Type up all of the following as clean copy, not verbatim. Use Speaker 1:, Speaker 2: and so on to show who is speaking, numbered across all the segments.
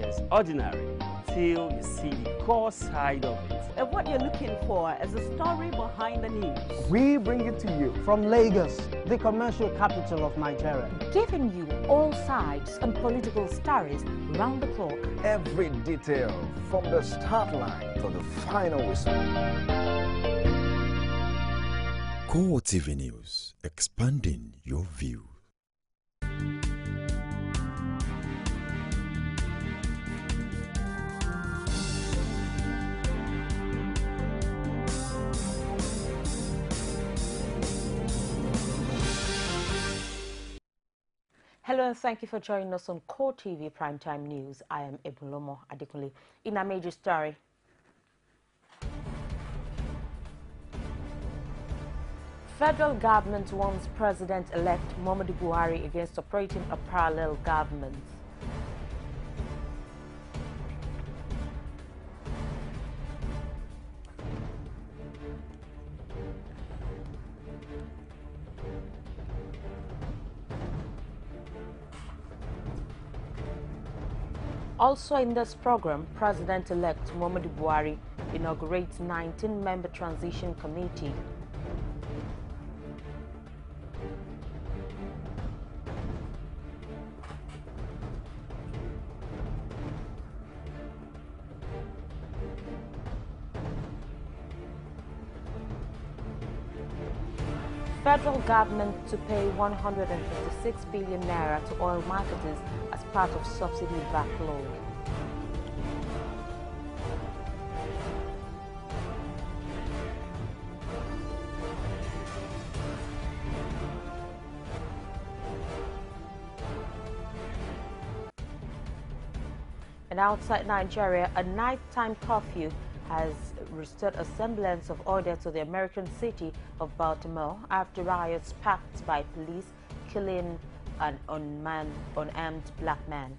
Speaker 1: appears ordinary till you see the core side of it.
Speaker 2: And what you're looking for is the story behind the news.
Speaker 3: We bring it to you from Lagos, the commercial capital of Nigeria.
Speaker 4: Giving you all sides and political stories round the clock.
Speaker 5: Every detail from the start line to the final whistle.
Speaker 6: CoreTV News, expanding your view.
Speaker 4: Hello and thank you for joining us on CoreTV Primetime News. I am Ebulomo Adekunle. In our major story, federal government warns President-elect Muhammadu Buhari against operating a parallel government. Also in this program, President-elect Muhammadu Buhari inaugurates 19-member transition committee. Federal government to pay 156 billion naira to oil marketers as part of subsidy backlog. And outside Nigeria, a nighttime curfew has restored a semblance of order to the American city of Baltimore after riots sparked by police killing an unarmed black man.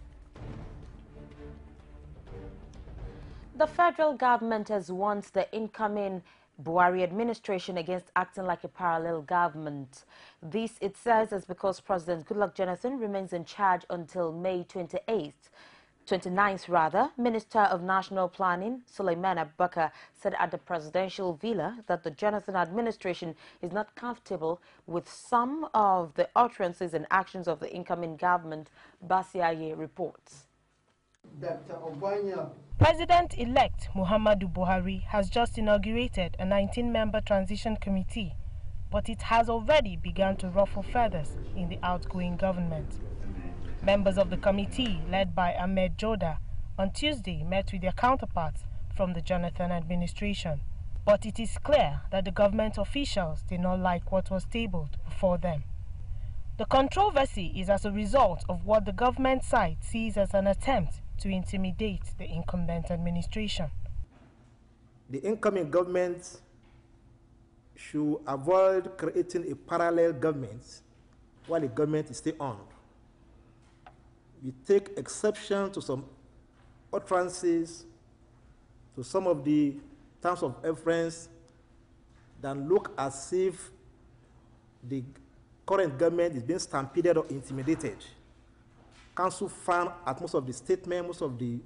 Speaker 4: The federal government has warned the incoming Buhari administration against acting like a parallel government. This, it says, is because President Goodluck Jonathan remains in charge until May 29th rather. Minister of National Planning, Suleiman Abubakar, said at the presidential villa that the Jonathan administration is not comfortable with some of the utterances and actions of the incoming government, Basiaye reports.
Speaker 7: President-elect Muhammadu Buhari has just inaugurated a 19-member transition committee, but it has already begun to ruffle feathers in the outgoing government. Members of the committee, led by Ahmed Joda, on Tuesday met with their counterparts from the Jonathan administration. But it is clear that the government officials did not like what was tabled before them. The controversy is as a result of what the government side sees as an attempt to intimidate the incumbent administration.
Speaker 8: The incoming government should avoid creating a parallel government while the government is still on. We take exception to some utterances, to some of the terms of reference that look as if the current government is being stampeded or intimidated. Council found at most of the statements, most of the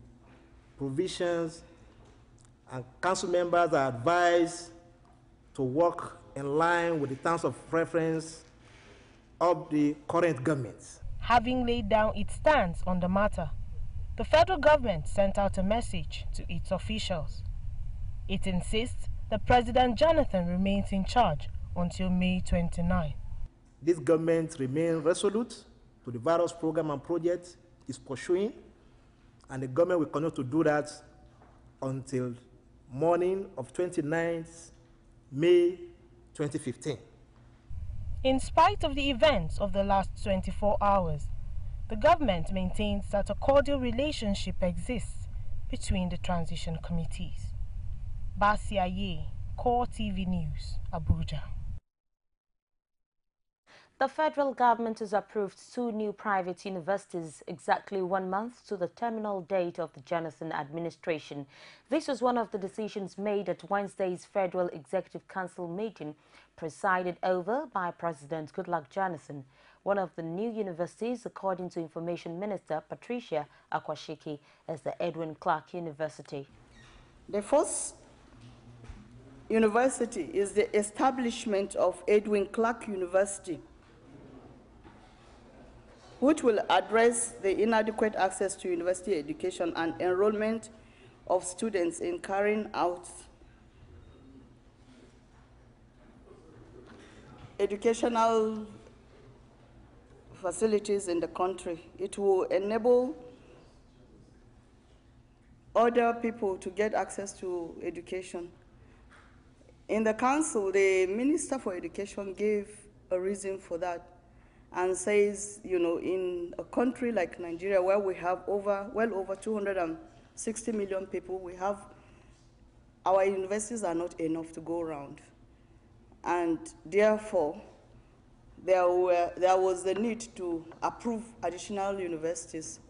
Speaker 8: provisions, and council members are advised to work in line with the terms of reference of the current government.
Speaker 7: Having laid down its stance on the matter, the federal government sent out a message to its officials. It insists that President Jonathan remains in charge until May 29.
Speaker 8: This government remains resolute to the various programs and projects it's pursuing, and the government will continue to do that until morning of 29th May 2015.
Speaker 7: In spite of the events of the last 24 hours, the government maintains that a cordial relationship exists between the transition committees. Basiaye, CoreTV News, Abuja.
Speaker 4: The federal government has approved 2 new private universities exactly 1 month to the terminal date of the Jonathan administration. This was one of the decisions made at Wednesday's Federal Executive Council meeting, presided over by President Goodluck Jonathan. One of the new universities, according to Information Minister Patricia Akwashiki, is the Edwin Clark University.
Speaker 9: The first university is the establishment of Edwin Clark University, which will address the inadequate access to university education and enrollment of students in carrying out educational facilities in the country. It will enable other people to get access to education. In the council, the Minister for Education gave a reason for that and says, you know, in a country like Nigeria where we have well over 260 million people, our universities are not enough to go around. And therefore, there was the need to approve additional universities.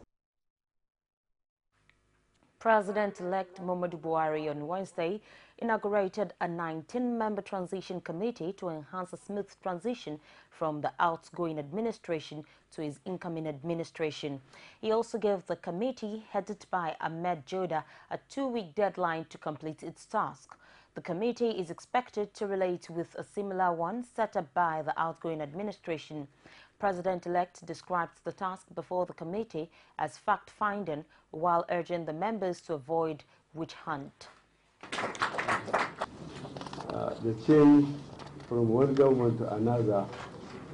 Speaker 4: President-elect Muhammadu Buhari on Wednesday inaugurated a 19-member transition committee to enhance a smooth transition from the outgoing administration to his incoming administration. He also gave the committee, headed by Ahmed Joda, a 2-week deadline to complete its task. The committee is expected to relate with a similar one set up by the outgoing administration. President-elect described the task before the committee as fact-finding, while urging the members to avoid witch hunt.
Speaker 10: The change from one government to another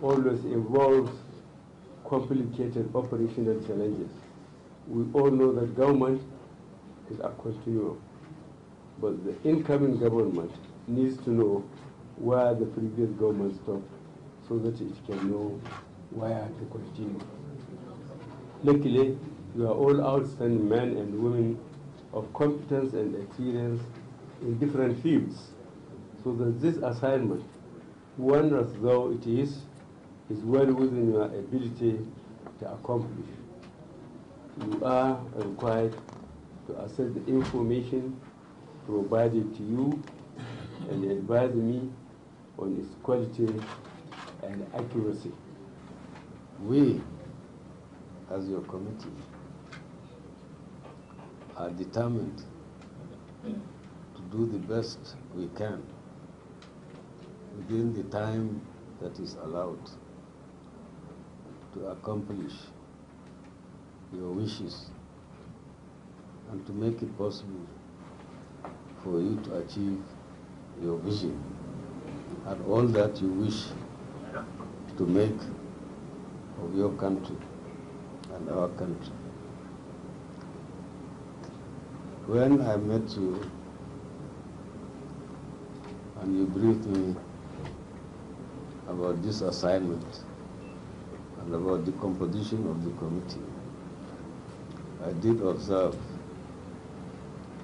Speaker 10: always involves complicated operational challenges. We all know that government is a continuum, but the incoming government needs to know where the previous government stopped so that it can know where to continue. Luckily, you are all outstanding men and women of competence and experience in different fields, so that this assignment, one as though it is well within your ability to accomplish. You are required to assess the information provided to you and advise me on its quality and accuracy.
Speaker 11: We, as your committee, are determined to do the best we can within the time that is allowed to accomplish your wishes and to make it possible for you to achieve your vision and all that you wish to make of your country and our country. When I met you and you briefed me about this assignment and about the composition of the committee, I did observe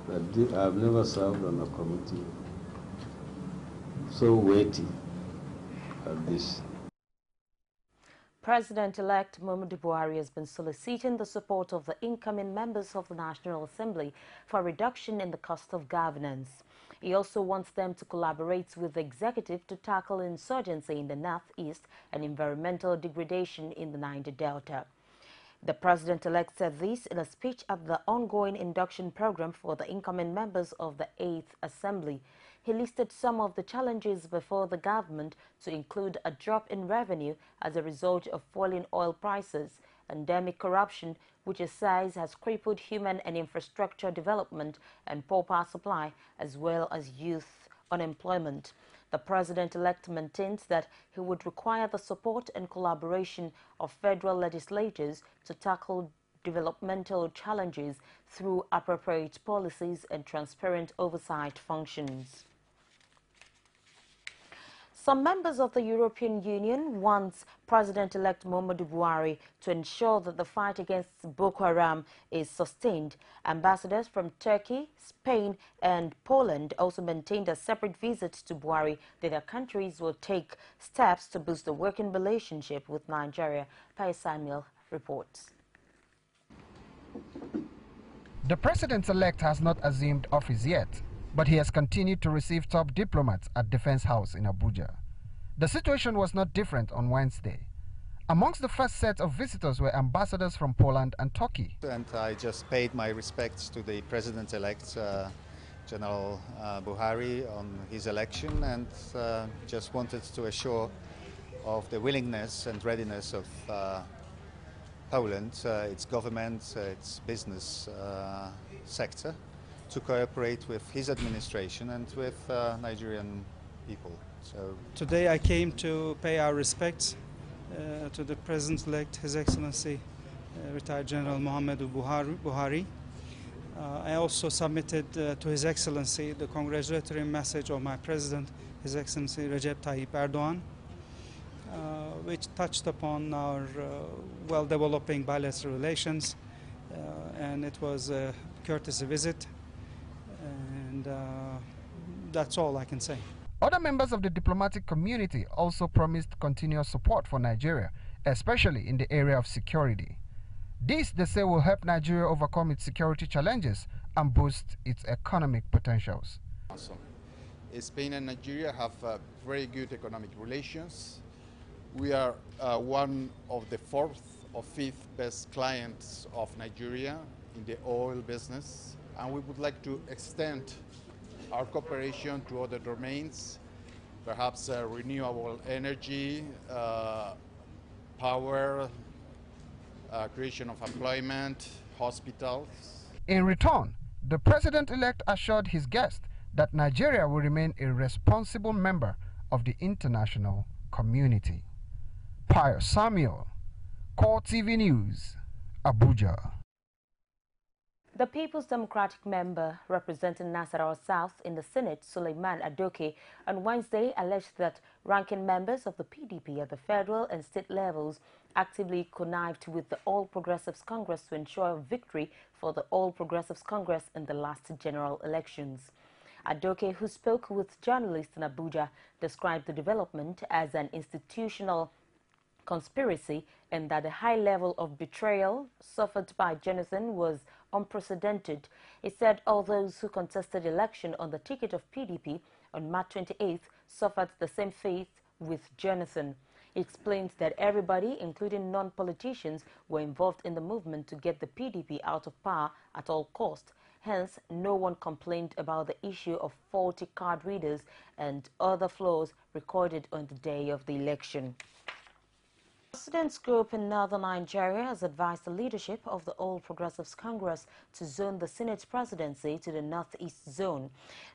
Speaker 11: that I have never served on a committee so weighty as this.
Speaker 4: President-elect Muhammadu Buhari has been soliciting the support of the incoming members of the National Assembly for a reduction in the cost of governance. He also wants them to collaborate with the executive to tackle insurgency in the northeast and environmental degradation in the Niger Delta. The president-elect said this in a speech at the ongoing induction program for the incoming members of the 8th Assembly. He listed some of the challenges before the government, to include a drop in revenue as a result of falling oil prices, endemic corruption, which he says has crippled human and infrastructure development, and poor power supply, as well as youth unemployment. The president-elect maintains that he would require the support and collaboration of federal legislators to tackle developmental challenges through appropriate policies and transparent oversight functions. Some members of the European Union want President-elect Muhammadu Buhari to ensure that the fight against Boko Haram is sustained. Ambassadors from Turkey, Spain and Poland also maintained a separate visit to Buhari that their countries will take steps to boost the working relationship with Nigeria. Pai Samuel reports.
Speaker 12: The president-elect has not assumed office yet, but he has continued to receive top diplomats at Defense House in Abuja. The situation was not different on Wednesday. Amongst the first set of visitors were ambassadors from Poland and Turkey.
Speaker 13: And I just paid my respects to the President-elect, General Buhari, on his election, and just wanted to assure of the willingness and readiness of Poland, its government, its business sector, to cooperate with his administration and with Nigerian people. So
Speaker 14: today I came to pay our respects to the President-elect, His Excellency retired General Muhammadu Buhari. I also submitted to His Excellency the congratulatory message of my President, His Excellency Recep Tayyip Erdogan, which touched upon our well-developing bilateral relations, and it was a courtesy visit, and that's all I can say.
Speaker 12: Other members of the diplomatic community also promised continuous support for Nigeria, especially in the area of security. This, they say, will help Nigeria overcome its security challenges and boost its economic potentials.
Speaker 15: Awesome. Spain and Nigeria have very good economic relations. We are one of the 4th or 5th best clients of Nigeria in the oil business, and we would like to extend our cooperation to other domains, perhaps renewable energy, power, creation of employment, hospitals. In
Speaker 12: return, the president-elect assured his guest that Nigeria will remain a responsible member of the international community. Pius Samuel, CoreTV News, Abuja.
Speaker 4: The People's Democratic member representing Nasarawa South in the Senate, Suleiman Adoke, on Wednesday alleged that ranking members of the PDP at the federal and state levels actively connived with the All Progressives Congress to ensure victory for the All Progressives Congress in the last general elections. Adoke, who spoke with journalists in Abuja, described the development as an institutional conspiracy and that the high level of betrayal suffered by Jonathan was unprecedented. He said all those who contested election on the ticket of PDP on March 28th suffered the same fate with Jonathan. He explained that everybody, including non-politicians, were involved in the movement to get the PDP out of power at all costs. Hence, no one complained about the issue of faulty card readers and other flaws recorded on the day of the election. The students group in northern Nigeria has advised the leadership of the All Progressives Congress to zone the Senate presidency to the Northeast Zone.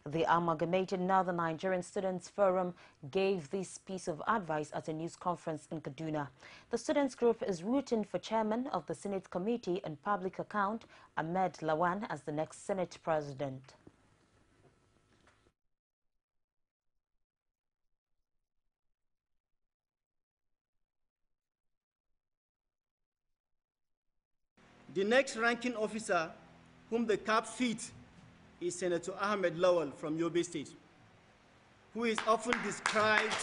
Speaker 4: The Amalgamated Northern Nigerian Students Forum gave this piece of advice at a news conference in Kaduna. The students group is rooting for chairman of the Senate Committee on Public Account, Ahmed Lawan, as the next Senate president.
Speaker 16: The next ranking officer whom the cap fits is Senator Ahmed Lawal from Yobe State, who is often described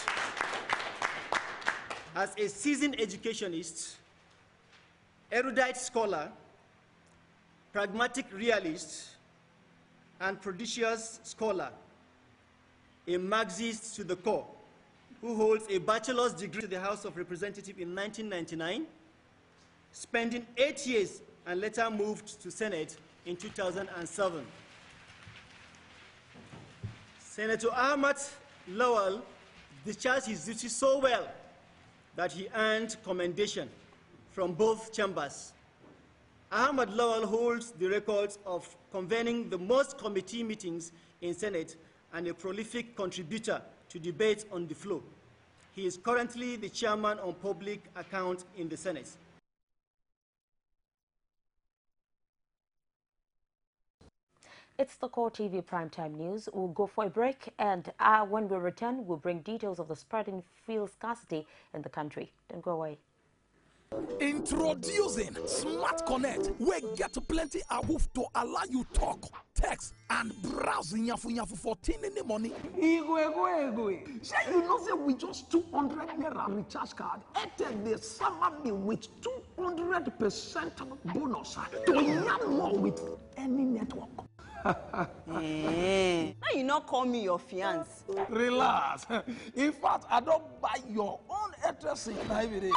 Speaker 16: as a seasoned educationist, erudite scholar, pragmatic realist, and prodigious scholar, a Marxist to the core, who holds a bachelor's degree to the House of Representatives in 1999, spending 8 years and later moved to Senate in 2007. Senator Ahmed Lawal discharged his duty so well that he earned commendation from both chambers. Ahmed Lawal holds the records of convening the most committee meetings in Senate and a prolific contributor to debates on the floor. He is currently the chairman on public accounts in the Senate.
Speaker 4: It's the CoreTV Primetime News. We'll go for a break, and when we return, we'll bring details of the spreading fuel scarcity in the country. Don't go away.
Speaker 17: Introducing Smart Connect, where get plenty awoof to allow you talk, text, and browse nyafu for tin in the money.
Speaker 18: Say you know say with just 200 naira recharge card, Airtel they summer me with 200% bonus to yarn more with any network.
Speaker 2: Now you know not call me your fiance.
Speaker 18: Relax. In fact, I don't buy your own address in Nigeria.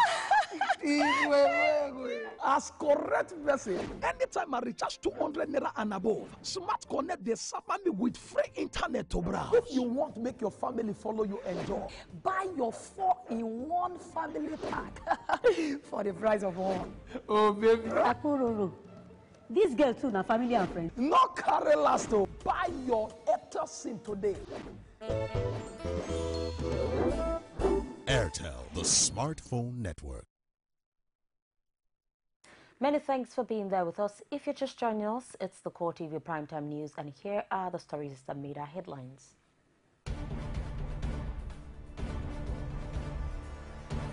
Speaker 18: As correct person, anytime I recharge 200 naira and above, Smart Connect they supply me with free internet to browse. If you want to make your family follow you enjoy, buy your 4-in-1 family pack for the price of one. Oh baby.
Speaker 19: This girl too, na family and friends.
Speaker 18: No carry last to buy your Airtel SIM today.
Speaker 6: Airtel, the smartphone network.
Speaker 4: Many thanks for being there with us. If you're just joining us, it's the CoreTV Primetime News, and here are the stories that made our headlines.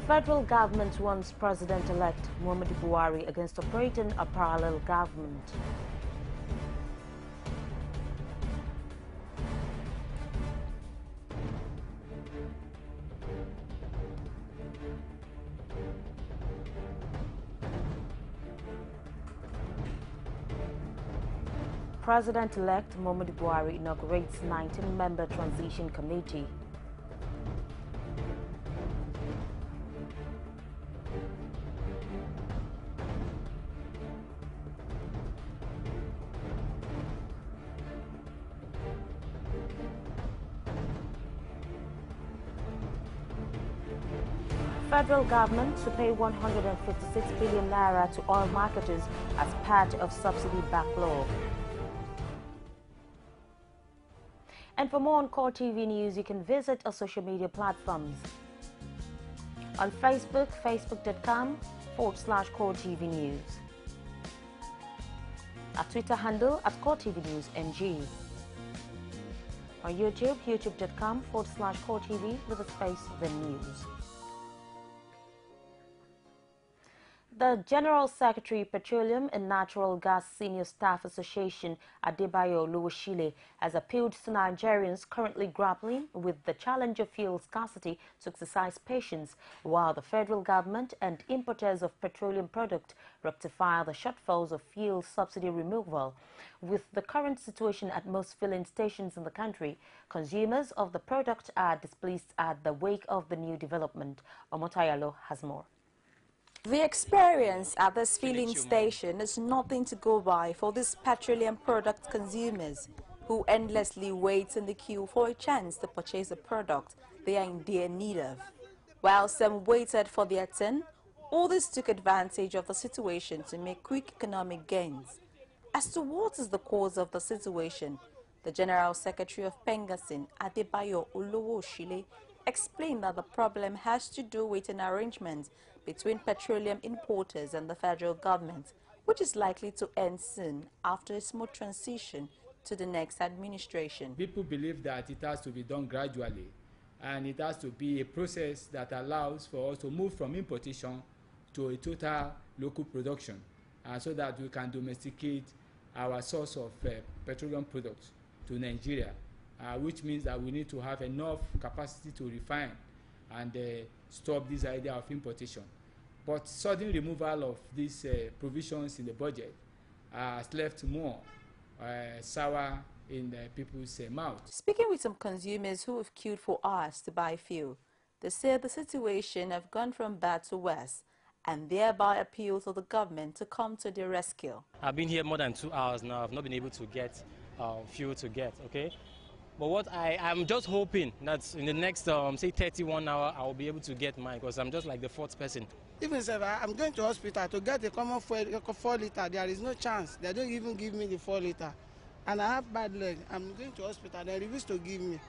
Speaker 4: Federal government warns President-elect Muhammadu Buhari against operating a parallel government. President-elect Muhammadu Buhari inaugurates 19-member transition committee. Federal government to pay 156 billion naira to oil marketers as part of subsidy backlog. And for more on CoreTV News, you can visit our social media platforms. On Facebook, facebook.com/CoreTV News. Our Twitter handle @CoreTV News NG. On YouTube, youtube.com/CoreTV with a space then news. The General Secretary, Petroleum and Natural Gas Senior Staff Association, Adebayo Oluwoshile, has appealed to Nigerians currently grappling with the challenge of fuel scarcity to exercise patience, while the federal government and importers of petroleum products rectify the shortfalls of fuel subsidy removal. With the current situation at most filling stations in the country, consumers of the product are displeased at the wake of the new development. Omotayalo has more.
Speaker 20: The experience at this filling station is nothing to go by for these petroleum product consumers who endlessly wait in the queue for a chance to purchase a product they are in dear need of. While some waited for their turn, others took advantage of the situation to make quick economic gains. As to what is the cause of the situation, the General Secretary of Pengasin, Adebayo Oluwoshile, explained that the problem has to do with an arrangement between petroleum importers and the federal government, which is likely to end soon after a smooth transition to the next administration.
Speaker 21: People believe that it has to be done gradually, and it has to be a process that allows for us to move from importation to a total local production, so that we can domesticate our source of petroleum products to Nigeria, which means that we need to have enough capacity to refine and stop this idea of importation. But sudden removal of these provisions in the budget has left more sour in people's mouths.
Speaker 20: Speaking with some consumers who have queued for hours to buy fuel, they say the situation have gone from bad to worse and thereby appeal to the government to come to their rescue.
Speaker 22: I've been here more than 2 hours now. I've not been able to get fuel to get, okay? But what I'm just hoping that in the next, say 31 hours, I will be able to get mine, because I'm just like the fourth person.
Speaker 23: Even if I'm going to hospital to get the common 4 liter, there is no chance. They don't even give me the 4 liter. And I have bad leg. I'm going to hospital. They refuse to give me.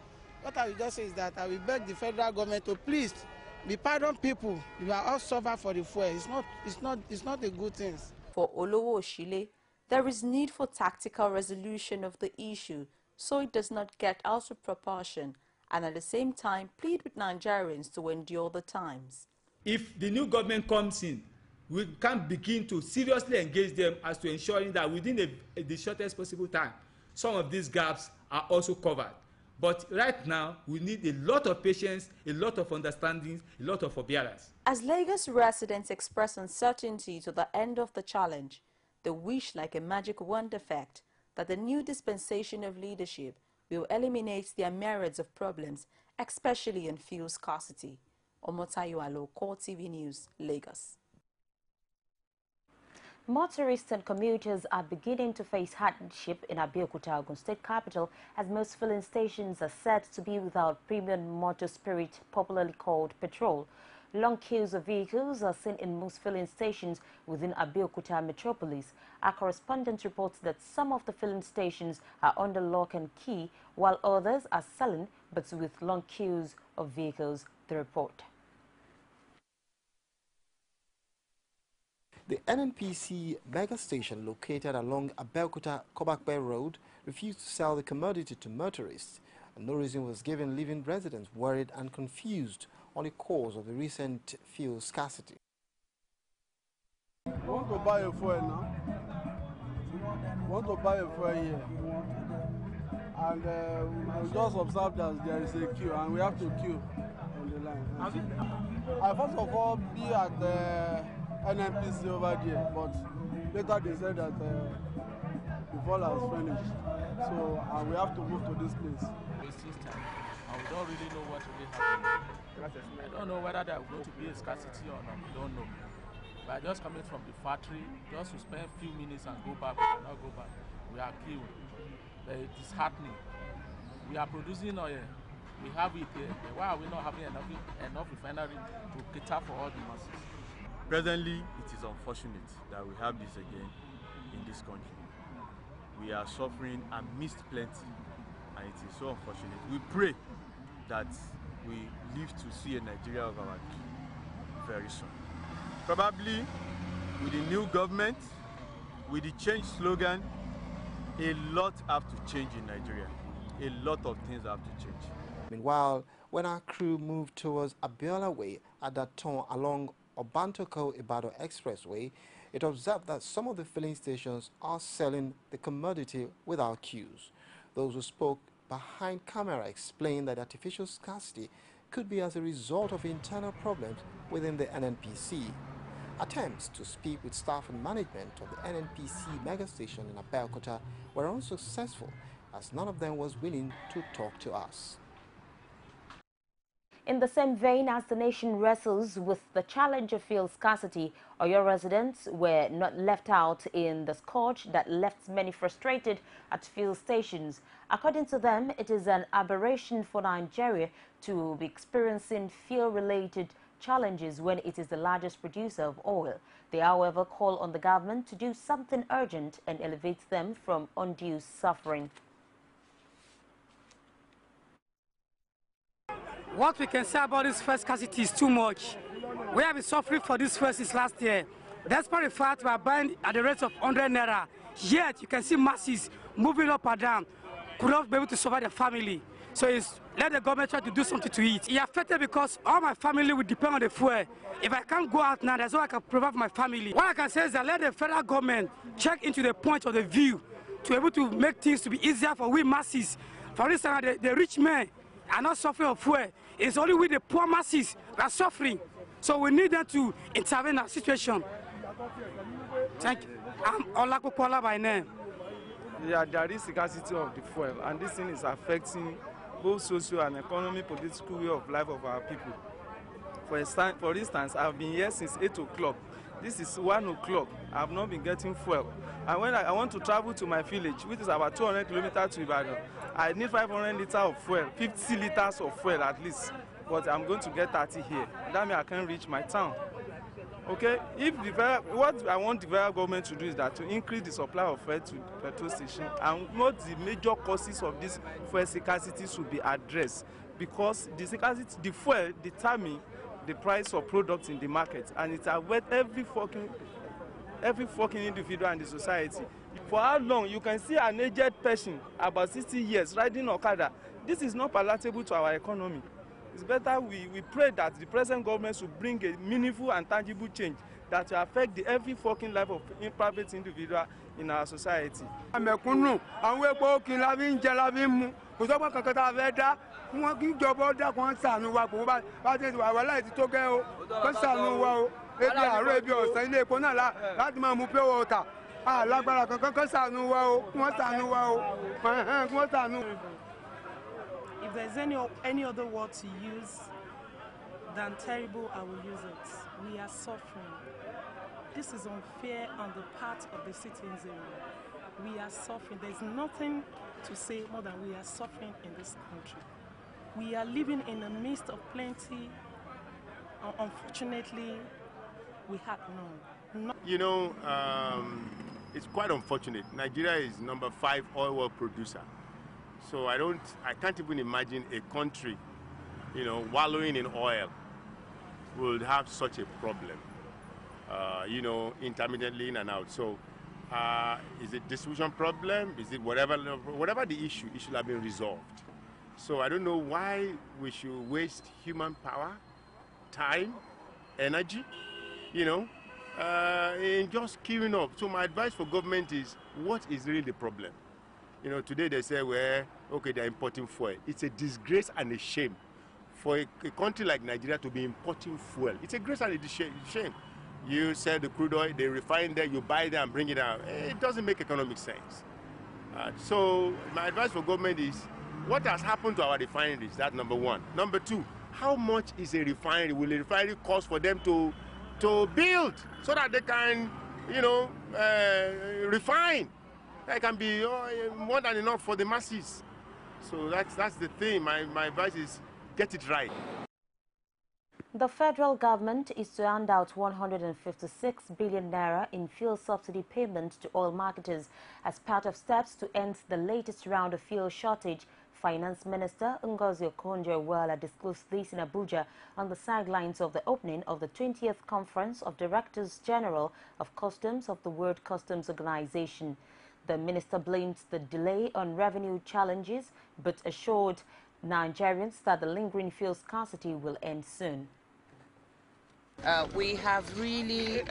Speaker 23: What I will just say is that I will beg the federal government to please be pardon people. You are all suffer for the fuel. It's not a good thing.
Speaker 20: For Oluwoshile, there is need for tactical resolution of the issue so it does not get out of proportion, and at the same time plead with Nigerians to endure the times.
Speaker 21: If the new government comes in, we can begin to seriously engage them as to ensuring that within the shortest possible time, some of these gaps are also covered. But right now, we need a lot of patience, a lot of understanding, a lot of forbearance.
Speaker 20: As Lagos residents express uncertainty to the end of the challenge, they wish like a magic wand effect that the new dispensation of leadership will eliminate their myriads of problems, especially in fuel scarcity. Omotayo Alo, CoreTV News, Lagos.
Speaker 4: Motorists and commuters are beginning to face hardship in Abeokuta, Ogun State capital, as most filling stations are said to be without premium motor spirit, popularly called petrol. Long queues of vehicles are seen in most filling stations within Abeokuta metropolis. Our correspondent reports that some of the filling stations are under lock and key, while others are selling but with long queues of vehicles. The report.
Speaker 1: The NNPC mega station located along Abeokuta-Kobakpe Road refused to sell the commodity to motorists, and no reason was given, leaving residents worried and confused on the cause of the recent fuel scarcity.
Speaker 3: We want to buy a fuel now. We want to buy a fuel here. And we just observed that there is a queue and we have to queue on the line. I first of all be at the NNPC over there, but later they said that the fuel has finished. So and we have to move to this place.
Speaker 5: Wasting time, and we don't really know what will happen. I don't know whether there is going to be a scarcity or not. We don't know. But just coming from the factory, just to spend a few minutes and go back, we cannot go back. We are queuing. But it is happening. We are producing oil. We have it here. But why are we not having enough refinery to cater for all the masses?
Speaker 24: Presently, it is unfortunate that we have this again in this country. We are suffering and missed plenty, and it is so unfortunate. We pray that we live to see a Nigeria of our own very soon. Probably with the new government, with the change slogan, a lot have to change in Nigeria. A lot of things have to change.
Speaker 1: Meanwhile, when our crew moved towards Abiola Way at that turn along Obantoko-Ibadan Expressway, it observed that some of the filling stations are selling the commodity without queues. Those who spoke behind camera explained that artificial scarcity could be as a result of internal problems within the NNPC. Attempts to speak with staff and management of the NNPC mega station in Abeokuta were unsuccessful, as none of them was willing to talk to us.
Speaker 4: In the same vein as the nation wrestles with the challenge of fuel scarcity, Oyo residents were not left out in the scourge that left many frustrated at fuel stations. According to them, it is an aberration for Nigeria to be experiencing fuel-related challenges when it is the largest producer of oil. They, however, call on the government to do something urgent and elevate them from undue suffering.
Speaker 25: What we can say about this fuel scarcity is too much. We have been suffering for this fuel since last year. Despite the fact we are buying at the rate of 100 naira, yet you can see masses moving up and down, could not be able to survive their family. So let the government try to do something to it. It's affected because all my family will depend on the fuel. If I can't go out now, that's all I can provide for my family. What I can say is that let the federal government check into the point of the view to be able to make things to be easier for we masses. For instance, the rich men are not suffering of fuel. It's only with the poor masses that are suffering. So we need them to intervene in our situation. Thank you. I'm Olakopola by name.
Speaker 3: Yeah, there is scarcity of the fuel, and this thing is affecting both social and economic, political way of life of our people. For instance, I've been here since 8 o'clock. This is 1 o'clock. I've not been getting fuel. And when I want to travel to my village, which is about 200 kilometers to Ibadan, I need 500 liters of fuel, 50 liters of fuel at least. But I'm going to get 30 here. That means I can't reach my town. Okay, what I want the federal government to do is that to increase the supply of fuel to petrol station, and what the major causes of this fuel scarcity should be addressed, because the scarcity, the fuel determines the price of products in the market, and it affects every fucking individual in the society. For how long you can see an aged person about 60 years riding Okada? This is not palatable to our economy. It's better we pray that the present government should bring a meaningful and tangible change that will affect every fucking life of private individual in our society.
Speaker 26: Mẹ̀kúnnù àwọn epo òkè la fi ń jẹ la fi ń mu kò sọ́gbọ́n kankan tá a fẹ́ dá wọn kí ìjọba ọ̀dà kan ṣàánú wa kò bá ti wà wá láì ti tó gẹ́ o kó ṣàánú wa o ebi àárọ̀ ebi ọ̀sán ilé epo náà láti máa mu pure water lágbára kankan kó ṣàánú wa o kí wọ́n ṣàánú wa o kí wọ́n ṣàánú.
Speaker 7: If there's any other word to use than terrible, I will use it. We are suffering. This is unfair on the part of the citizens. We are suffering. There's nothing to say more than we are suffering in this country. We are living in the midst of plenty. Unfortunately, we have none.
Speaker 8: You know, it's quite unfortunate. Nigeria is number 5 oil well producer. So I can't even imagine a country, you know, wallowing in oil would have such a problem, you know, intermittently in and out. So is it distribution problem? Is it whatever the issue, it should have been resolved. So I don't know why we should waste human power, time, energy, you know, in just queuing up. So my advice for government is, what is really the problem? You know, today they say, well, okay, they're importing fuel. It's a disgrace and a shame for a country like Nigeria to be importing fuel. It's a disgrace and a shame. You sell the crude oil, they refine there, you buy there and bring it out. It doesn't make economic sense. So my advice for government is, what has happened to our refineries? That's number one. Number two, how much is a refinery? Will a refinery cost for them to build so that they can, you know, refine? That can be more than enough for the masses. So that's the thing. My advice is, get it right.
Speaker 4: The federal government is to hand out 156 billion naira in fuel subsidy payments to oil marketers as part of steps to end the latest round of fuel shortage. Finance Minister Ngozi Okonjo-Iweala disclosed this in Abuja on the sidelines of the opening of the 20th Conference of Directors General of Customs of the World Customs Organization. The minister blamed the delay on revenue challenges but assured Nigerians that the lingering fuel scarcity will end soon.
Speaker 9: We have really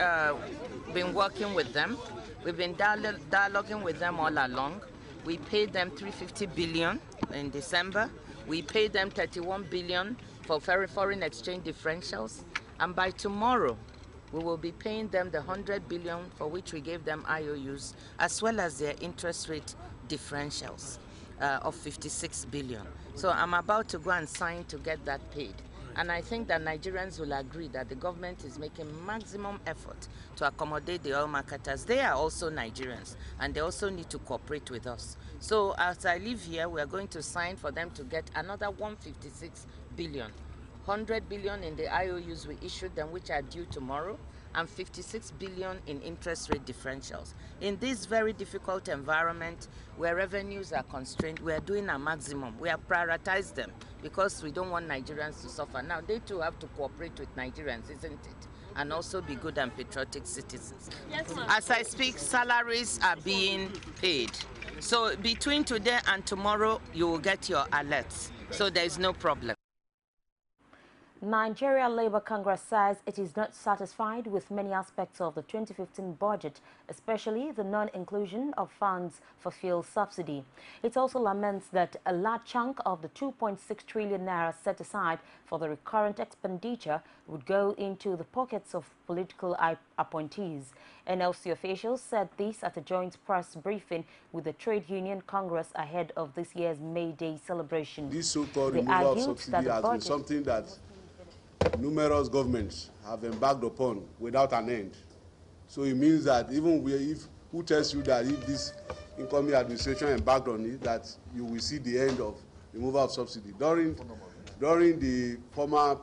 Speaker 9: been working with them. We've been dialoguing with them all along. We paid them 350 billion in December. We paid them 31 billion for foreign exchange differentials. And by tomorrow, we will be paying them the 100 billion for which we gave them IOUs, as well as their interest rate differentials of 56 billion. So I'm about to go and sign to get that paid. And I think that Nigerians will agree that the government is making maximum effort to accommodate the oil marketers. They are also Nigerians, and they also need to cooperate with us. So as I leave here, we are going to sign for them to get another 156 billion. 100 billion in the IOUs we issued them, which are due tomorrow, and 56 billion in interest rate differentials. In this very difficult environment where revenues are constrained, we are doing our maximum. We have prioritized them because we don't want Nigerians to suffer. Now, they too have to cooperate with Nigerians, isn't it? And also be good and patriotic citizens. Yes, ma'am. As I speak, salaries are being paid. So between today and tomorrow, you will get your alerts. So there is no problem.
Speaker 4: Nigeria Labour Congress says it is not satisfied with many aspects of the 2015 budget, especially the non-inclusion of funds for fuel subsidy. It also laments that a large chunk of the 2.6 trillion naira set aside for the recurrent expenditure would go into the pockets of political appointees. NLC officials said this at a joint press briefing with the Trade Union Congress ahead of this year's May Day celebration.
Speaker 10: This so-called removal of subsidy has been something that numerous governments have embarked upon without an end. So it means that even if who tells you that if this incoming administration embarked on it, that you will see the end of removal of subsidy. During the former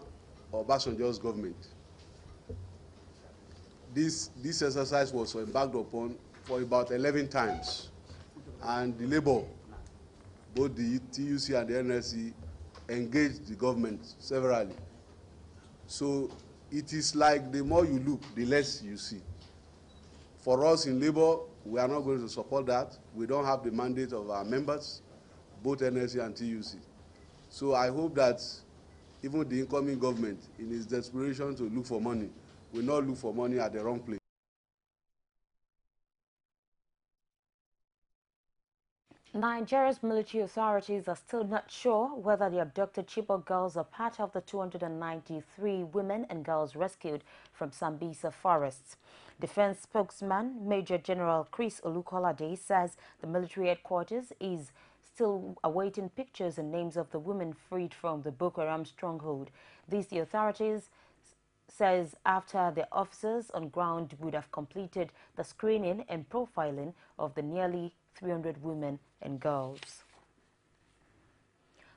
Speaker 10: Obasanjo's government, this exercise was embarked upon for about 11 times, and the Labour, both the TUC and the NLC, engaged the government severally. So it is like the more you look, the less you see. For us in Labour, we are not going to support that. We don't have the mandate of our members, both NLC and TUC. So I hope that even the incoming government, in its desperation to look for money, will not look for money at the wrong place.
Speaker 4: Nigeria's military authorities are still not sure whether the abducted Chibok girls are part of the 293 women and girls rescued from Sambisa forests. Defense spokesman Major General Chris Olukolade says the military headquarters is still awaiting pictures and names of the women freed from the Boko Haram stronghold. The authorities says after the officers on ground would have completed the screening and profiling of the nearly 300 women and girls.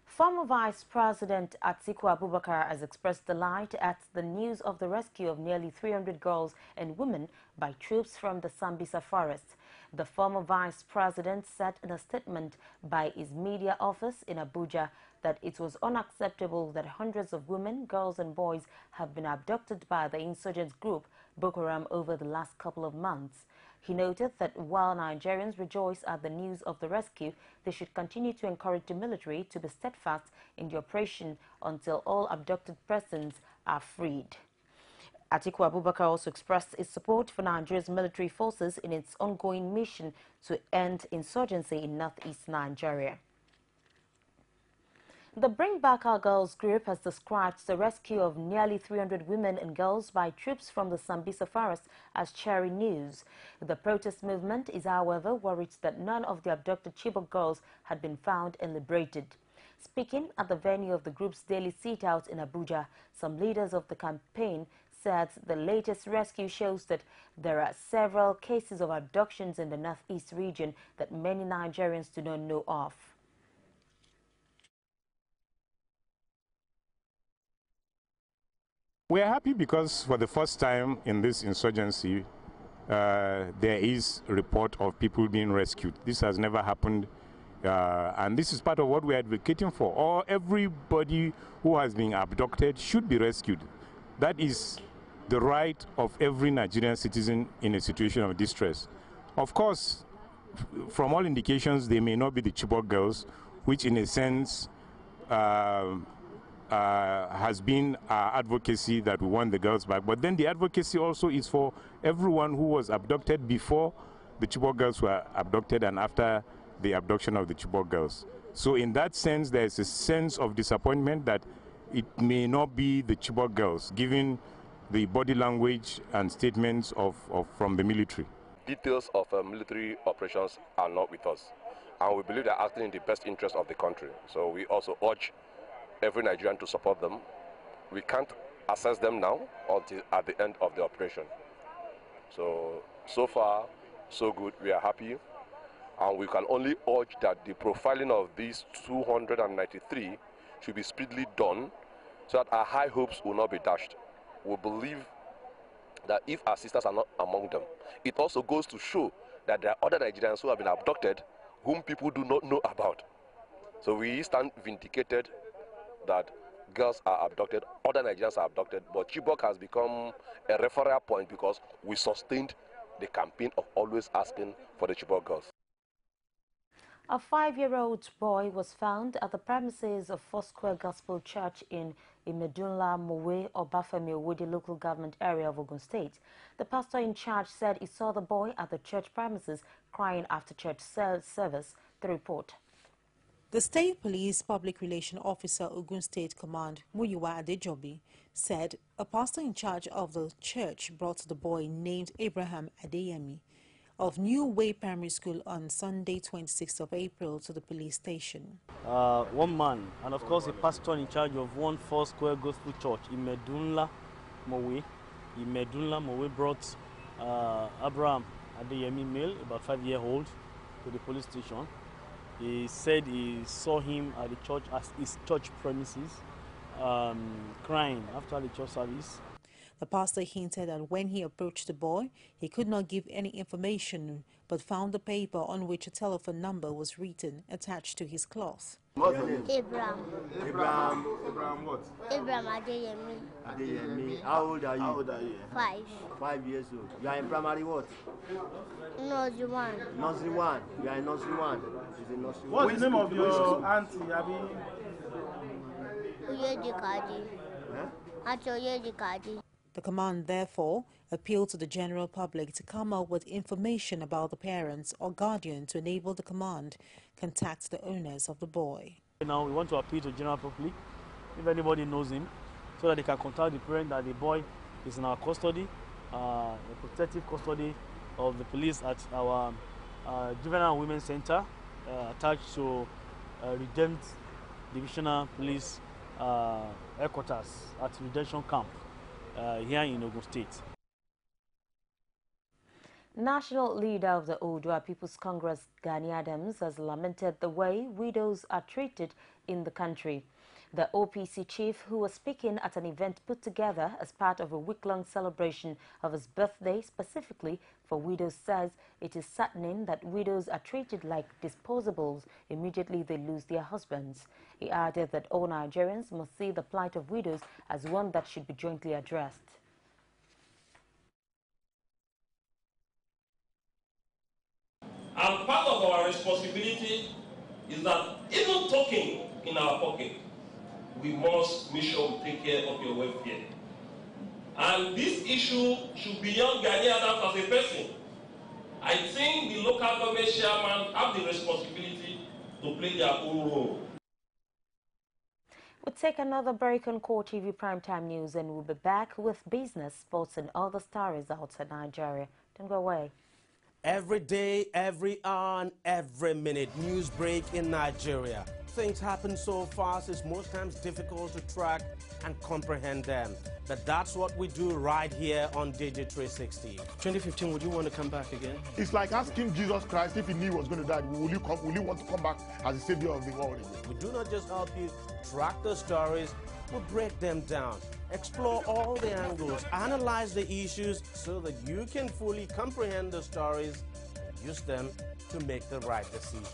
Speaker 4: Former Vice President Atiku Abubakar has expressed delight at the news of the rescue of nearly 300 girls and women by troops from the Sambisa forest. The former Vice President said in a statement by his media office in Abuja that it was unacceptable that hundreds of women, girls and boys have been abducted by the insurgent group Boko Haram over the last couple of months. He noted that while Nigerians rejoice at the news of the rescue, they should continue to encourage the military to be steadfast in the operation until all abducted persons are freed. Atiku Abubakar also expressed his support for Nigeria's military forces in its ongoing mission to end insurgency in northeast Nigeria. The Bring Back Our Girls group has described the rescue of nearly 300 women and girls by troops from the Sambisa forest as cheering news. The protest movement is, however, worried that none of the abducted Chibok girls had been found and liberated. Speaking at the venue of the group's daily sit-out in Abuja, some leaders of the campaign said the latest rescue shows that there are several cases of abductions in the northeast region that many Nigerians do not know of.
Speaker 11: We are happy because for the first time in this insurgency, there is a report of people being rescued. This has never happened, and this is part of what we are advocating for. Everybody who has been abducted should be rescued. That is the right of every Nigerian citizen in a situation of distress. Of course, from all indications, they may not be the Chibok girls, which in a sense has been our advocacy that we want the girls back. But then the advocacy also is for everyone who was abducted before the Chibok girls were abducted and after the abduction of the Chibok girls. So in that sense, there is a sense of disappointment that it may not be the Chibok girls, given the body language and statements from the military.
Speaker 12: Details of military operations are not with us, and we believe they're acting in the best interest of the country. So we also urge every Nigerian to support them. We can't assess them now until at the end of the operation. So far, so good. We are happy, and we can only urge that the profiling of these 293 should be speedily done so that our high hopes will not be dashed. We believe that if our sisters are not among them, it also goes to show that there are other Nigerians who have been abducted whom people do not know about. So we stand vindicated that girls are abducted, other Nigerians are abducted, but Chibok has become a referral point because we sustained the campaign of always asking for the Chibok girls.
Speaker 4: A 5-year-old boy was found at the premises of Foursquare Gospel Church in Imedunla, Mowe, Obafemi Owode local government area of Ogun State. The pastor in charge said he saw the boy at the church premises crying after church service. The report.
Speaker 13: The State Police Public Relations Officer, Ogun State Command, Muyiwa Adejobi, said a pastor in charge of the church brought the boy named Abraham Adeyemi of New Way Primary School on Sunday, 26th of April, to the police station.
Speaker 14: One man, and of course a pastor in charge of one Foursquare Gospel Church in Medunla, Mowe, brought Abraham Adeyemi, male, about 5-year-old, to the police station. He said he saw him at the church, at his church premises, crying after the church service.
Speaker 13: The pastor hinted that when he approached the boy, he could not give any information, but found a paper on which a telephone number was written attached to his cloth.
Speaker 15: What's your name? Abraham.
Speaker 12: Abraham what?
Speaker 15: Abraham Adeyemi. Adeyemi. How old are you?
Speaker 12: How old are you?
Speaker 15: 5. 5 years old. You are in primary what? Nursery 1. Nursery 1. You are in nursery 1. She's in nursery 1.
Speaker 12: What's the name of your auntie, Abi?
Speaker 15: Oyedikadi. Auntie Oyedikadi.
Speaker 13: The command therefore appealed to the general public to come up with information about the parents or guardian to enable the command contact the owners of the boy.
Speaker 14: Now we want to appeal to the general public, if anybody knows him, so that they can contact the parent that the boy is in our custody, the protective custody of the police at our Juvenile and Women's Center, attached to Redeemed Divisional Police headquarters at Redemption Camp here in Ogun State.
Speaker 4: National leader of the Oodua People's Congress, Gani Adams, has lamented the way widows are treated in the country. The OPC chief, who was speaking at an event put together as part of a week-long celebration of his birthday specifically for widows, says it is saddening that widows are treated like disposables immediately they lose their husbands. He added that all Nigerians must see the plight of widows as one that should be jointly addressed.
Speaker 2: And part of our responsibility is that even talking in our pocket, we must make sure we take care of your welfare. And this issue should be beyond Gani Adams as a person. I think the local government chairman have the responsibility to play their own role.
Speaker 4: We'll take another break on CoreTV Primetime News, and we'll be back with business, sports and other stories outside Nigeria. Don't go away.
Speaker 6: Every day, every hour, and every minute, news break in Nigeria. Things happen so fast, it's most times difficult to track and comprehend them. But that's what we do right here on Digit 360. 2015, would you want to come back again?
Speaker 16: It's like asking Jesus Christ if he knew he was going to die, will you want to come back as the savior of the world again?
Speaker 6: We do not just help you track the stories, we break them down, explore all the angles, analyze the issues so that you can fully comprehend the stories and use them to make the right decisions.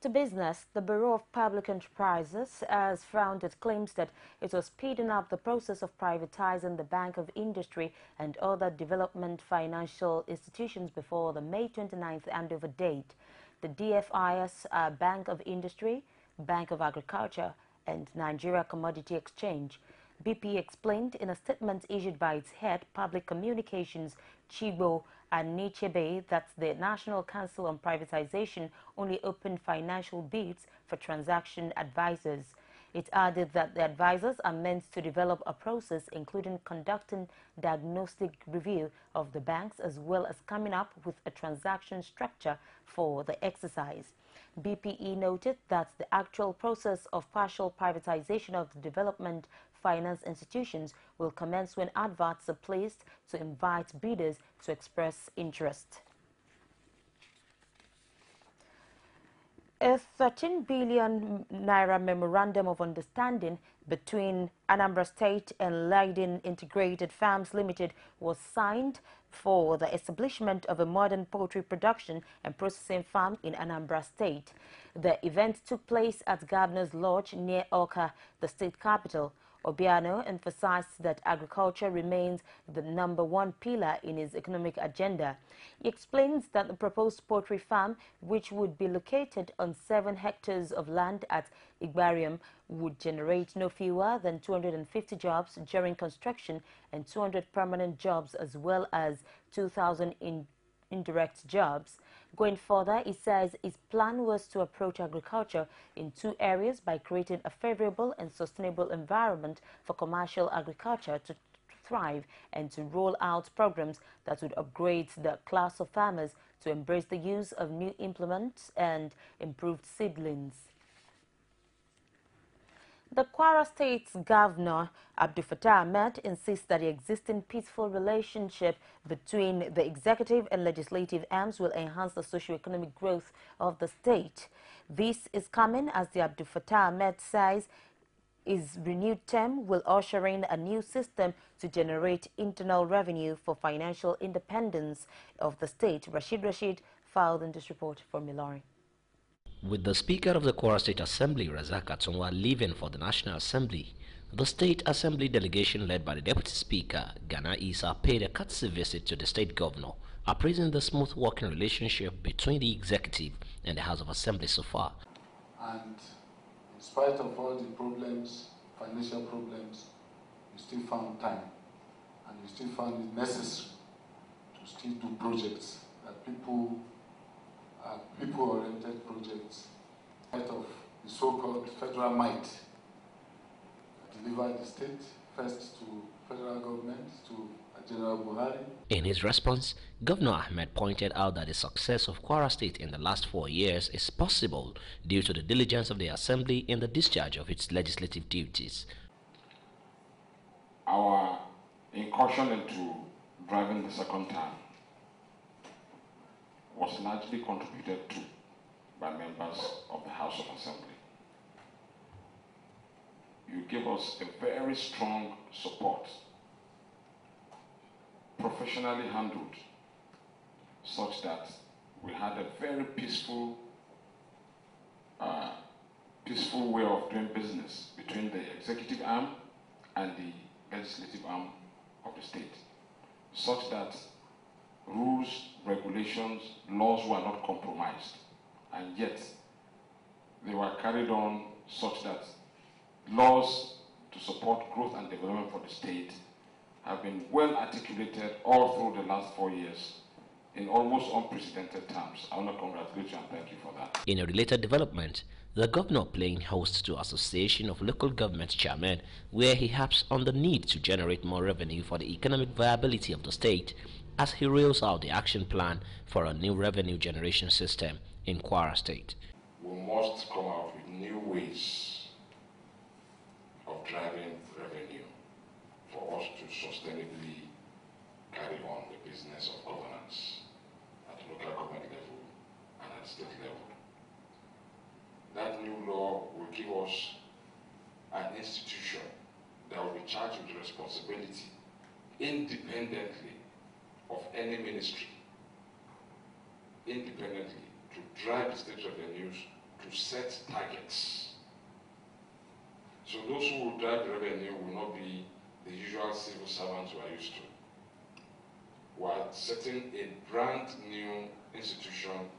Speaker 4: To business, the Bureau of Public Enterprises has founded claims that it was speeding up the process of privatizing the Bank of Industry and other development financial institutions before the May 29th handover date. The DFIs are Bank of Industry, Bank of Agriculture, and Nigeria Commodity Exchange. BP explained in a statement issued by its head, Public Communications, Chibo Anichebe, that the National Council on Privatization only opened financial bids for transaction advisors. It added that the advisors are meant to develop a process including conducting diagnostic review of the banks as well as coming up with a transaction structure for the exercise. BPE noted that the actual process of partial privatization of the development finance institutions will commence when adverts are placed to invite bidders to express interest. A 13 billion naira memorandum of understanding between Anambra State and Leiden Integrated Farms Limited was signed for the establishment of a modern poultry production and processing farm in Anambra State. The event took place at Governor's Lodge near Awka, the state capital. Obiano emphasized that agriculture remains the #1 pillar in his economic agenda. He explains that the proposed poultry farm, which would be located on 7 hectares of land at Igbarium, would generate no fewer than 250 jobs during construction and 200 permanent jobs as well as 2,000 indirect jobs. Going further, he says his plan was to approach agriculture in 2 areas by creating a favorable and sustainable environment for commercial agriculture to thrive and to roll out programs that would upgrade the class of farmers to embrace the use of new implements and improved seedlings. The Kwara State's Governor, Abdul Fattah Ahmed, insists that the existing peaceful relationship between the executive and legislative arms will enhance the socio-economic growth of the state. This is coming as the Abdul Fattah Ahmed says his renewed term will usher in a new system to generate internal revenue for financial independence of the state. Rashid filed in this report from Ilori.
Speaker 17: With the Speaker of the Kwara State Assembly, Razak Atunwa, leaving for the National Assembly, The State Assembly delegation led by the Deputy Speaker, Ghana Issa, paid a courtesy visit to the State Governor, appraising the smooth working relationship between the Executive and the House of Assembly so far.
Speaker 18: And in spite of all the problems, financial problems, we still found time and we still found it necessary to still do projects that people-oriented projects, in spite of the so-called federal might, deliver the state first to federal government, to General Buhari.
Speaker 17: In his response, Governor Ahmed pointed out that the success of Kwara State in the last 4 years is possible due to the diligence of the Assembly in the discharge of its legislative duties.
Speaker 19: Our incursion into driving the second term was largely contributed to by members of the House of Assembly. You gave us a very strong support, professionally handled, such that we had a very peaceful way of doing business between the executive arm and the legislative arm of the state, such that rules, regulations, laws were not compromised, and yet they were carried on such that laws to support growth and development for the state have been well articulated all through the last 4 years in almost unprecedented terms. I want to congratulate you and thank you for that.
Speaker 17: In a related development, the governor playing host to Association of Local Government Chairmen, where he harps on the need to generate more revenue for the economic viability of the state, as he rails out the action plan for a new revenue generation system in Kwara State.
Speaker 19: We must come out with new ways of driving revenue for us to sustainably carry on the business of governance at local government level and at state level. That new law will give us an institution that will be charged with responsibility independently of any ministry, independently to drive the state revenues, to set targets. So those who will drive the revenue will not be the usual civil servants we are used to. We are setting a brand new institution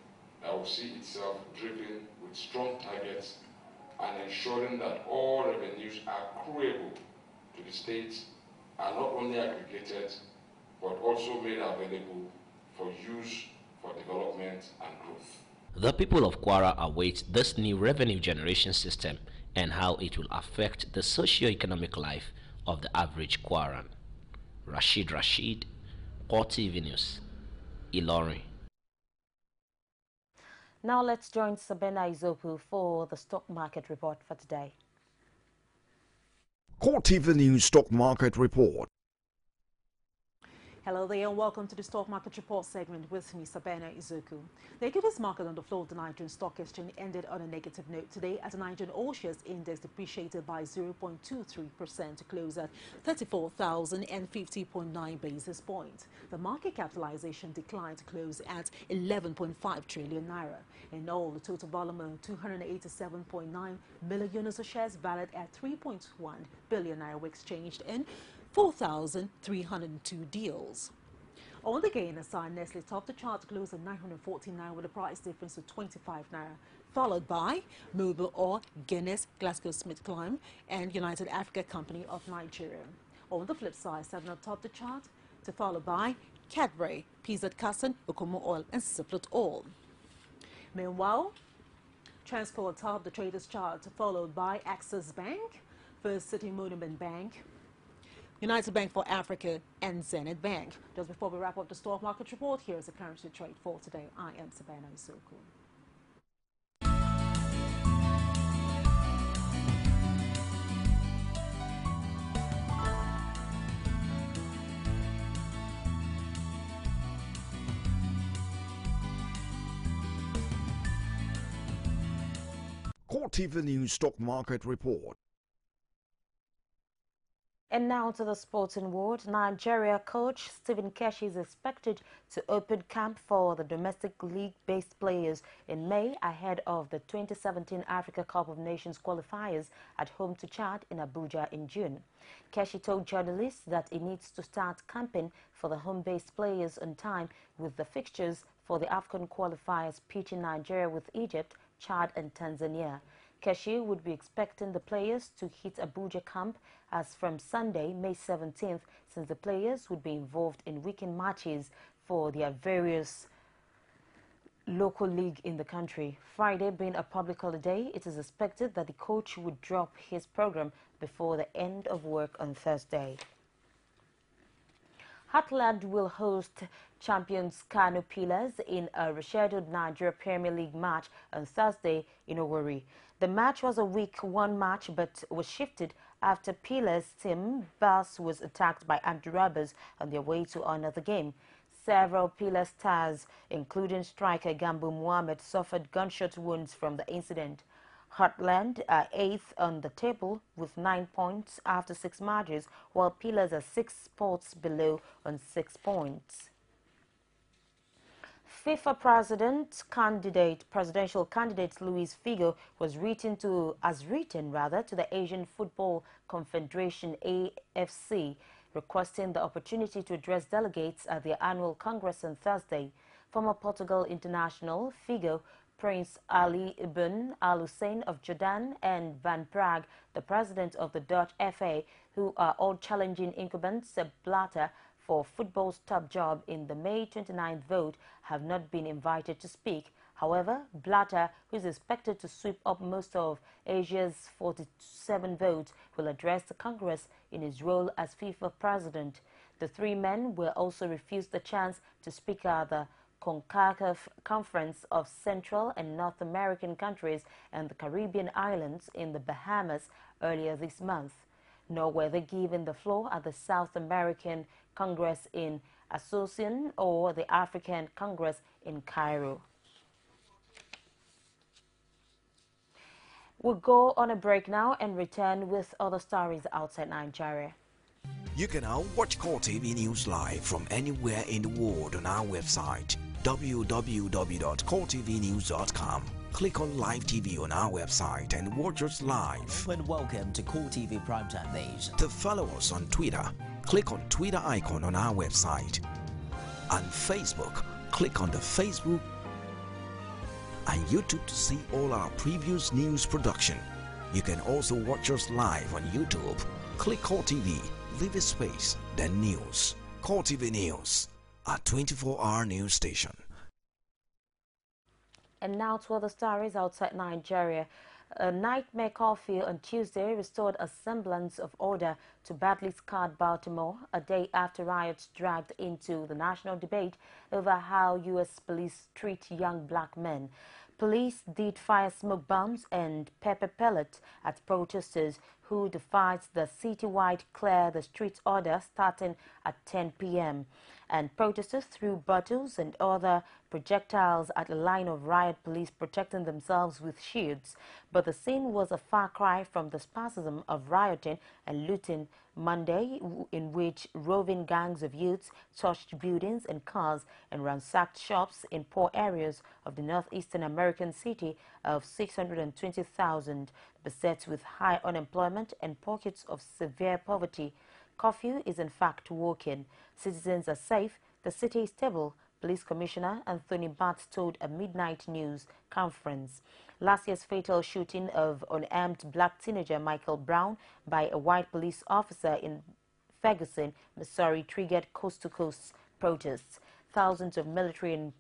Speaker 19: that will see itself driven with strong targets and ensuring that all revenues accruable to the state are not only aggregated but also made available for use for development and growth.
Speaker 17: The people of Kwara await this new revenue generation system and how it will affect the socio-economic life of the average Kwaran. Rashid, CoreTV News, Ilorin.
Speaker 4: Now let's join Sabena Izopu for the stock market report for today.
Speaker 21: CoreTV News Stock Market Report.
Speaker 13: Hello there and welcome to the Stock Market Report segment with me, Sabena Izuku. The equities market on the floor of the Nigerian Stock Exchange ended on a negative note today as the Nigerian All-Shares Index depreciated by 0.23% to close at 34,050.9 basis points. The market capitalization declined to close at 11.5 trillion naira. In all, the total volume of 287.9 million units of shares valued at 3.1 billion naira were exchanged in 4,302 deals. On the gainer side, Nestle topped the chart to close at 949 with a price difference of 25 naira, followed by Mobil or Guinness, GlaxoSmithKline, and United Africa Company of Nigeria. On the flip side, 7 topped the chart, to follow by Cadbury, PZ Cussons, Okomo Oil, and Ciplet Oil. Meanwhile, Transport topped the traders chart, followed by Access Bank, First City Monument Bank, United Bank for Africa, and Zenith Bank. Just before we wrap up the stock market report, here is the currency trade for today. I am Sabena Izuku.
Speaker 21: CoreTV News Stock Market Report.
Speaker 4: And now to the sporting world. Nigeria coach Stephen Keshi is expected to open camp for the domestic league-based players in May ahead of the 2017 Africa Cup of Nations qualifiers at home to Chad in Abuja in June. Keshi told journalists that he needs to start camping for the home-based players on time with the fixtures for the AFCON qualifiers pitching Nigeria with Egypt, Chad and Tanzania. Keshi would be expecting the players to hit Abuja camp as from Sunday, May 17th, since the players would be involved in weekend matches for their various local league in the country. Friday being a public holiday, it is expected that the coach would drop his program before the end of work on Thursday. Heartland will host champions Kano Pillars in a rescheduled Nigeria Premier League match on Thursday in Owerri. The match was a Week 1 match but was shifted after Pillars team bus was attacked by armed robbers on their way to another game. Several Pillars stars, including striker Gambo Mohammed, suffered gunshot wounds from the incident. Heartland are 8th on the table with 9 points after 6 matches, while Pillars are 6 spots below on 6 points. FIFA presidential candidate Luis Figo has written to the Asian Football Confederation AFC, requesting the opportunity to address delegates at their annual Congress on Thursday. Former Portugal international Figo, Prince Ali ibn Al Hussein of Jordan, and Van Praag, the president of the Dutch FA, who are all challenging incumbent Sepp Blatter for football's top job in the May 29th vote, have not been invited to speak. However, Blatter, who is expected to sweep up most of Asia's 47 votes, will address the Congress in his role as FIFA president. The three men will also refuse the chance to speak at the CONCACAF Conference of Central and North American countries and the Caribbean islands in the Bahamas earlier this month. Nor were they given the floor at the South American Congress in Asunción or the African Congress in Cairo. We'll go on a break now and return with other stories outside Nigeria.
Speaker 21: You can now watch CoreTV News live from anywhere in the world on our website www.coretvnews.com. Click on Live TV on our website and watch us live.
Speaker 1: And welcome to CoreTV Primetime News.
Speaker 21: To follow us on Twitter, click on Twitter icon on our website. On Facebook, click on the Facebook and YouTube to see all our previous news production. You can also watch us live on YouTube. Click CoreTV, leave a space, then News. CoreTV News, a 24-hour news station.
Speaker 4: And now to other stories outside Nigeria. A nightmare curfew on Tuesday restored a semblance of order to badly scarred Baltimore, a day after riots dragged into the national debate over how U.S. police treat young black men. Police did fire smoke bombs and pepper pellets at protesters who defied the citywide clear the streets order starting at 10 p.m. And protesters threw bottles and other projectiles at a line of riot police protecting themselves with shields. But the scene was a far cry from the spasm of rioting and looting Monday, in which roving gangs of youths touched buildings and cars and ransacked shops in poor areas of the northeastern American city of 620,000, beset with high unemployment and pockets of severe poverty. Curfew is in fact working. Citizens are safe. The city is stable, Police Commissioner Anthony Batts told a midnight news conference. Last year's fatal shooting of unarmed black teenager Michael Brown by a white police officer in Ferguson, Missouri, triggered coast-to-coast protests. Thousands of military and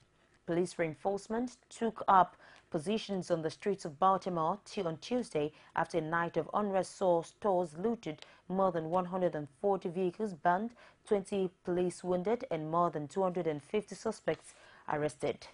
Speaker 4: police reinforcement took up positions on the streets of Baltimore on Tuesday after a night of unrest saw stores looted, more than 140 vehicles burned, 20 police wounded, and more than 250 suspects arrested.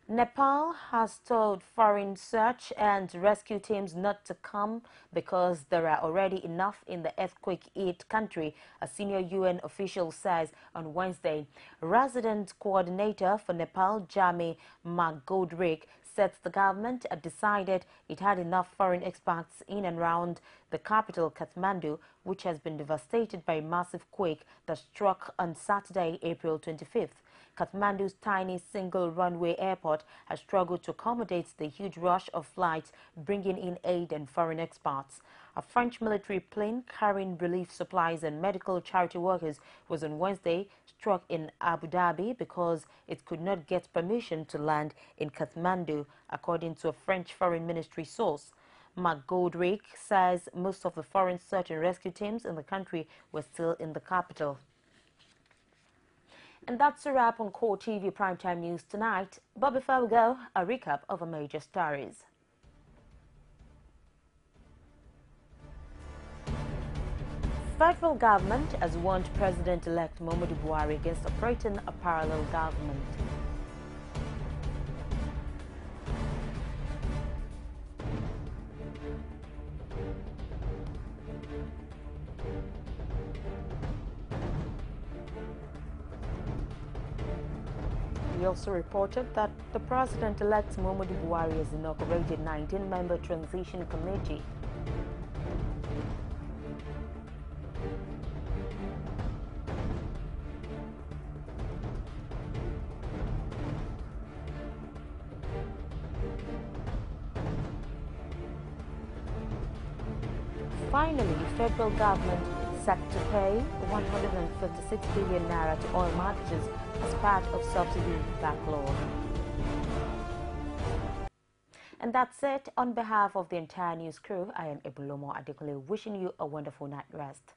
Speaker 4: Nepal has told foreign search and rescue teams not to come because there are already enough in the earthquake-hit country, a senior UN official says on Wednesday. Resident coordinator for Nepal, Jami Magodrick, said the government had decided it had enough foreign expats in and around the capital, Kathmandu, which has been devastated by a massive quake that struck on Saturday, April 25th. Kathmandu's tiny single runway airport has struggled to accommodate the huge rush of flights bringing in aid and foreign expats. A French military plane carrying relief supplies and medical charity workers was on Wednesday struck in Abu Dhabi because it could not get permission to land in Kathmandu, according to a French Foreign Ministry source. Mark Goldrick says most of the foreign search and rescue teams in the country were still in the capital. And that's a wrap on CoreTV Primetime News tonight. But before we go, a recap of our major stories. Federal government has warned President-elect Muhammadu Buhari against operating a parallel government. We also reported that the President-elect Muhammadu Buhari has inaugurated 19-member transition committee. Finally, federal government set to pay 156 billion naira to oil marketers as part of subsidy backlog. And that's it. On behalf of the entire news crew, I am Ebulomo Adekule wishing you a wonderful night rest.